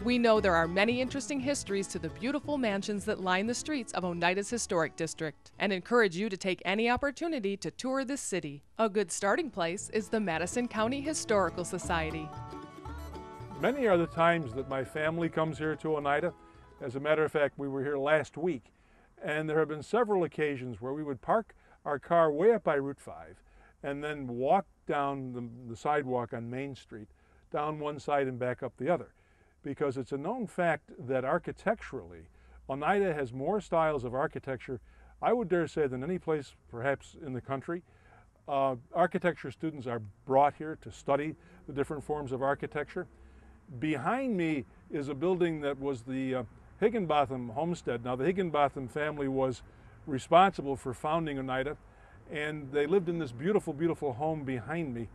We know there are many interesting histories to the beautiful mansions that line the streets of Oneida's historic district and encourage you to take any opportunity to tour this city. A good starting place is the Madison County Historical Society. Many are the times that my family comes here to Oneida. As a matter of fact, we were here last week, and there have been several occasions where we would park our car way up by Route 5 and then walk down the sidewalk on Main Street, down one side and back up the other. Because it's a known fact that architecturally, Oneida has more styles of architecture, I would dare say, than any place perhaps in the country. Architecture students are brought here to study the different forms of architecture. Behind me is a building that was the Higginbotham homestead. Now, the Higginbotham family was responsible for founding Oneida, and they lived in this beautiful, beautiful home behind me.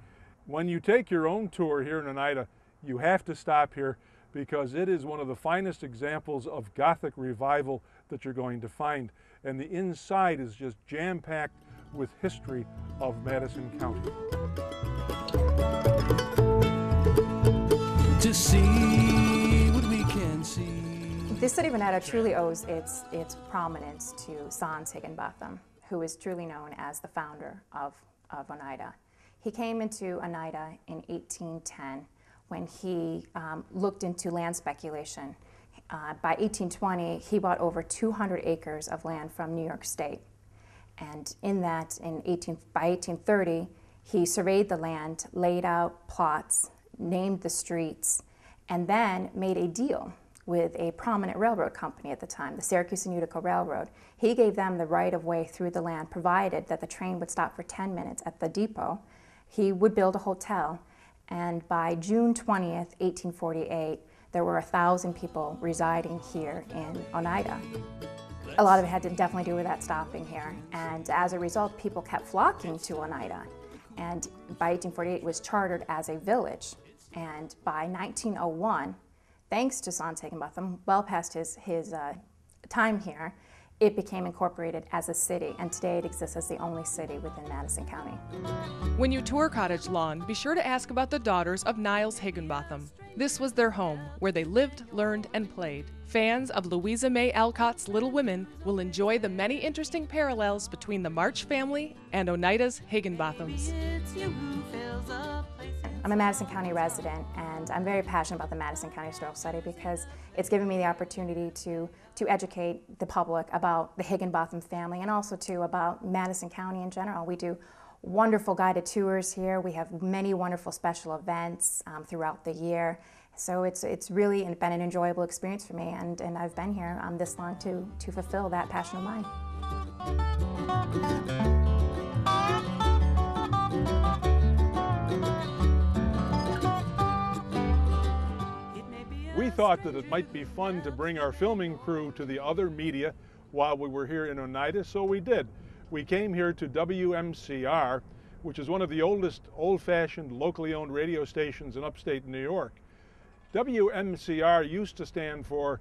When you take your own tour here in Oneida, you have to stop here because it is one of the finest examples of Gothic revival that you're going to find. And the inside is just jam-packed with history of Madison County. To see what we can see. The city of Oneida truly owes its prominence to Sans Higginbotham, who is truly known as the founder of Oneida. He came into Oneida in 1810 when he looked into land speculation. By 1820, he bought over 200 acres of land from New York State. And in that, by 1830, he surveyed the land, laid out plots, named the streets, and then made a deal with a prominent railroad company at the time, the Syracuse and Utica Railroad. He gave them the right-of-way through the land, provided that the train would stop for 10 minutes at the depot. He would build a hotel, and by June 20th, 1848, there were 1,000 people residing here in Oneida. A lot of it had to definitely do with that stopping here, and as a result, people kept flocking to Oneida. And by 1848, it was chartered as a village. And by 1901, thanks to Sans Higginbotham, well past his time here, it became incorporated as a city, and today it exists as the only city within Madison County. When you tour Cottage Lawn, be sure to ask about the daughters of Niles Higginbotham. This was their home, where they lived, learned, and played. Fans of Louisa May Alcott's Little Women will enjoy the many interesting parallels between the March family and Oneida's Higginbothams. I'm a Madison County resident, and I'm very passionate about the Madison County Historical Society because it's given me the opportunity to educate the public about the Higginbotham family and also about Madison County in general. We do wonderful guided tours here. We have many wonderful special events throughout the year. So it's really been an enjoyable experience for me, and I've been here this long to fulfill that passion of mine. We thought that it might be fun to bring our filming crew to the other media while we were here in Oneida, so we did. We came here to WMCR, which is one of the oldest old-fashioned locally owned radio stations in upstate New York. WMCR used to stand for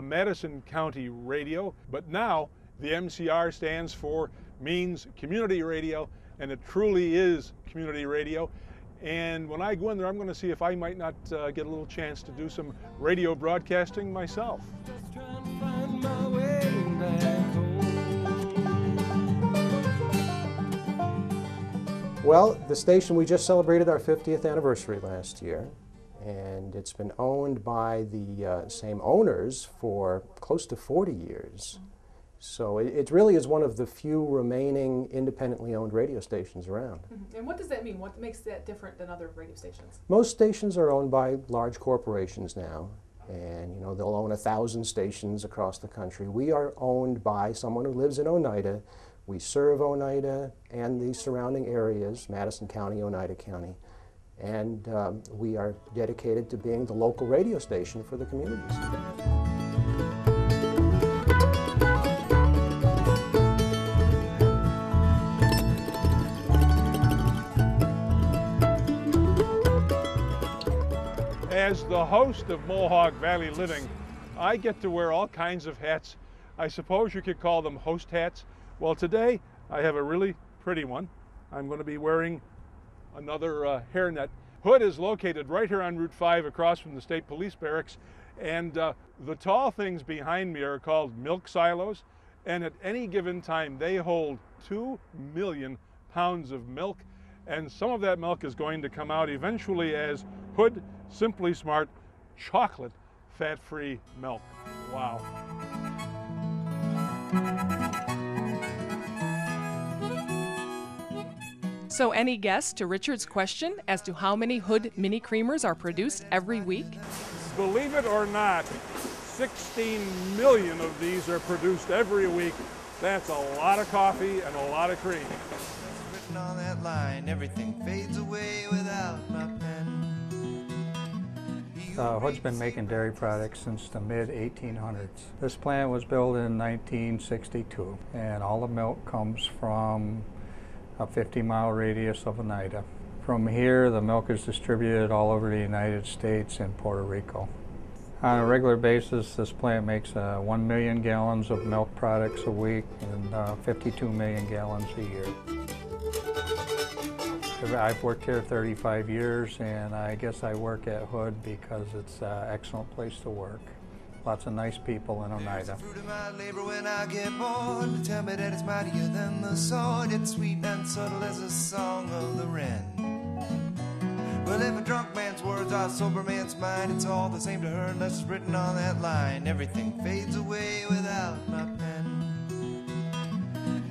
Madison County Radio, but now the MCR stands for means community radio, and it truly is community radio. And when I go in there, I'm going to see if I might not get a little chance to do some radio broadcasting myself. Just trying to find my way back home. Well, the station, we just celebrated our 50th anniversary last year, and it's been owned by the same owners for close to 40 years. So it really is one of the few remaining independently owned radio stations around. Mm-hmm. And what does that mean? What makes that different than other radio stations? Most stations are owned by large corporations now, and you know they'll own 1,000 stations across the country. We are owned by someone who lives in Oneida. We serve Oneida and the surrounding areas, Madison County, Oneida County, and we are dedicated to being the local radio station for the communities. As the host of Mohawk Valley Living, I get to wear all kinds of hats. I suppose you could call them host hats. Well, today I have a really pretty one. I'm going to be wearing another hairnet. Hood is located right here on Route 5 across from the State Police Barracks, And the tall things behind me are called milk silos, and at any given time they hold 2 million pounds of milk, and some of that milk is going to come out eventually as Hood Simply Smart chocolate fat-free milk. Wow. So any guess to Richard's question as to how many Hood mini creamers are produced every week? Believe it or not, 16 million of these are produced every week. That's a lot of coffee and a lot of cream. Written on that line, everything fades away without my pen. Hood's been making dairy products since the mid-1800s. This plant was built in 1962, and all the milk comes from a 50-mile radius of Oneida. From here, the milk is distributed all over the United States and Puerto Rico. On a regular basis, this plant makes 1 million gallons of milk products a week and 52 million gallons a year. I've worked here 35 years, and I guess I work at Hood because it's an excellent place to work. Lots of nice people in Oneida. Fruit of my labor when I get bored. Tell me that it's mightier than the sword. It's sweet and subtle as a song of the wren. Well, if a drunk man's words are a sober man's mind, it's all the same to her unless it's written on that line. Everything fades away without my pen.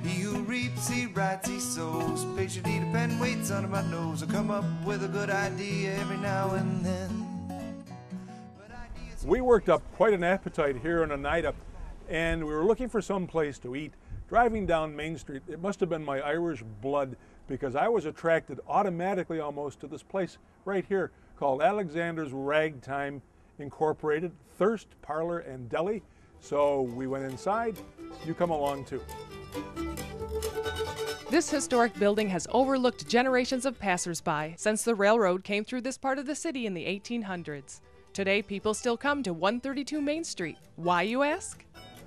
He who reaps, he writes, he sows. Patiently the pen waits under my nose. I come up with a good idea every now and then. We worked up quite an appetite here in Oneida, and we were looking for some place to eat. Driving down Main Street, it must have been my Irish blood, because I was attracted automatically almost to this place right here called Alexander's Ragtime Incorporated, Thirst Parlor and Deli. So we went inside. You come along too. This historic building has overlooked generations of passersby since the railroad came through this part of the city in the 1800s. Today, people still come to 132 Main Street. Why, you ask?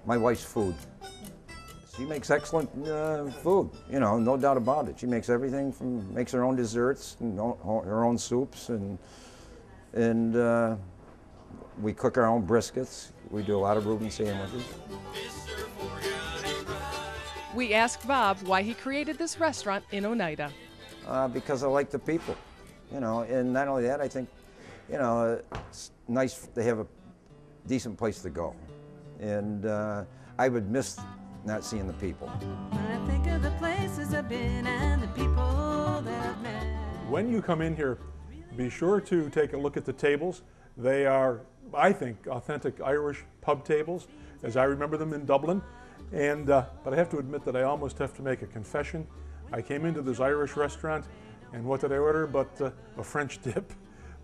My wife's food. She makes excellent food, you know, no doubt about it. She makes everything from, makes her own desserts and her own soups, and we cook our own briskets. We do a lot of Reuben sandwiches. We asked Bob why he created this restaurant in Oneida. Because I like the people, you know, and not only that, I think, you know, it's nice to have a decent place to go. And I would miss not seeing the people. When I think of the places I've been and the people that I've met. When you come in here, be sure to take a look at the tables. They are, I think, authentic Irish pub tables, as I remember them in Dublin. And but I have to admit that I almost have to make a confession. I came into this Irish restaurant, and what did I order but a French dip?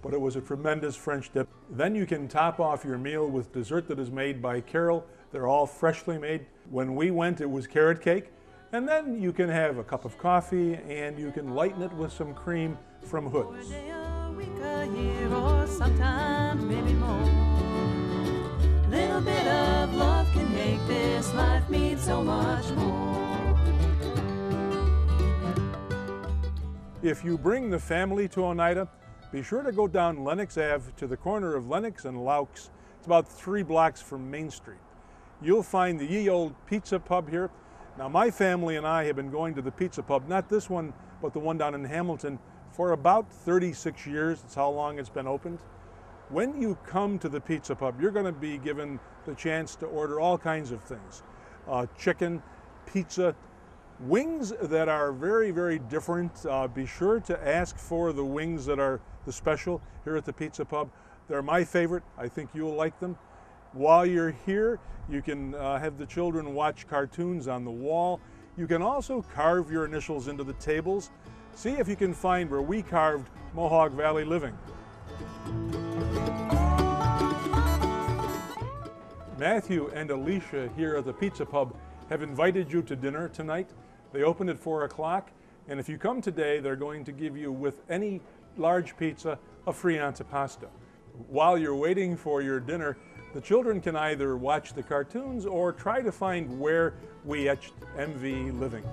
But it was a tremendous French dip. Then you can top off your meal with dessert that is made by Carol. They're all freshly made. When we went, it was carrot cake. And then you can have a cup of coffee, and you can lighten it with some cream from Hood's. A day, a week, a year, or sometimes maybe more. A little bit of love can make this life mean so much more. If you bring the family to Oneida, be sure to go down Lenox Ave to the corner of Lenox and Laux. It's about 3 blocks from Main Street. You'll find the ye old pizza pub here. Now, my family and I have been going to the pizza pub, not this one, but the one down in Hamilton, for about 36 years. That's how long it's been opened. When you come to the pizza pub, you're going to be given the chance to order all kinds of things. Chicken, pizza, wings that are very, very different. Be sure to ask for the wings that are the special here at the pizza pub. They're my favorite. I think you'll like them. While you're here, you can have the children watch cartoons on the wall. You can also carve your initials into the tables. See if you can find where we carved Mohawk Valley Living. Matthew and Alicia here at the pizza pub have invited you to dinner tonight. They open at 4 o'clock, and if you come today, they're going to give you, with any large pizza, a free antipasto. While you're waiting for your dinner, the children can either watch the cartoons or try to find where we etched MV Living.